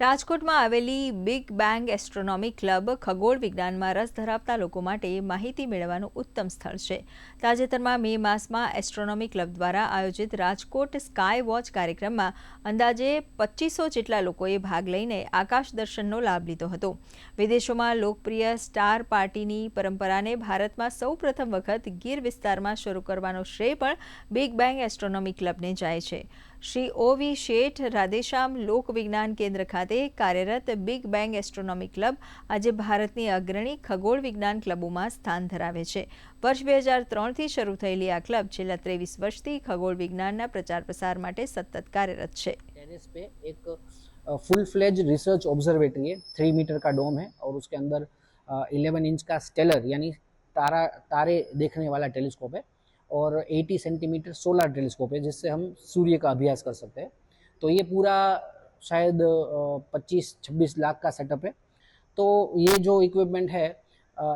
રાજકોટમાં આવેલી big bang astronomy club ખગોળ વિજ્ઞાનમાં રસ ધરાવતા લોકો માટે માહિતી મેળવવાનું ઉત્તમ સ્થળ છે. તાજેતરમાં મે માસમાં એસ્ટ્રોનોમી ક્લબ દ્વારા આયોજિત રાજકોટ સ્કાય વોચ કાર્યક્રમમાં અંદાજે 2500 જેટલા લોકોએ ભાગ લઈને આકાશ દર્શનનો લાભ લીધો હતો. વિદેશોમાં લોકપ્રિય સ્ટાર પાર્ટીની પરંપરાને ભારતમાં સૌપ્રથમ વખત ગીર વિસ્તારમાં શરૂ કરવાનો શ્રેય પણ બિગ બેંગ એસ્ટ્રોનોમી ક્લબને જાય છે. શ્રી ઓ.વી. શેઠ રાધેશ્યામ લોક વિજ્ઞાન કેન્દ્ર ખાતે કાર્યરત બિગ બેંગ એસ્ટ્રોનોમી ક્લબ આજે ભારતની અગ્રણી ખગોળ વિજ્ઞાન ક્લબોમાં સ્થાન ધરાવે છે. વર્ષ 2003થી શરૂ થયેલી આ ક્લબ છેલ્લા 23 વર્ષથી ખગોળ વિજ્ઞાનના પ્રચાર પ્રસાર માટે સતત કાર્યરત છે. टेरेस पे एक फुल फ्लेज रिसर्च ऑब्जर्वेटरी है, 3 मीटर का डोम है और उसके अंदर 11 इंच का स्टेलर यानी तारे देखने वाला टेलीस्कोप है और 80 सेंटीमीटर सोलर टेलीस्कोप है जिससे हम सूर्य का अभ्यास कर सकते हैं. तो ये पूरा शायद 25-26 लाख का सेटअप है. तो ये जो इक्विपमेंट है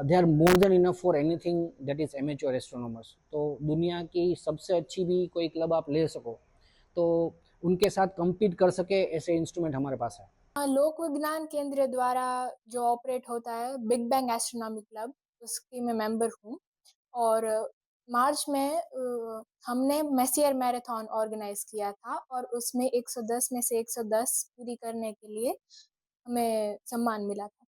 they are more than enough for anything that is amateur astronomers. तो दुनिया की सबसे अच्छी भी कोई क्लब आप ले सको तो उनके साथ कम्पीट कर सके ऐसे इंस्ट्रूमेंट हमारे पास है. लोक विज्ञान केंद्र द्वारा जो ऑपरेट होता है बिग बैंग एस्ट्रोनॉमी क्लब, उसकी मैं मेंबर हूँ। और मार्च में हमने मेसियर मैराथन ऑर्गेनाइज किया था और उसमें 110 में से 110 पूरी करने के लिए हमें सम्मान मिला था।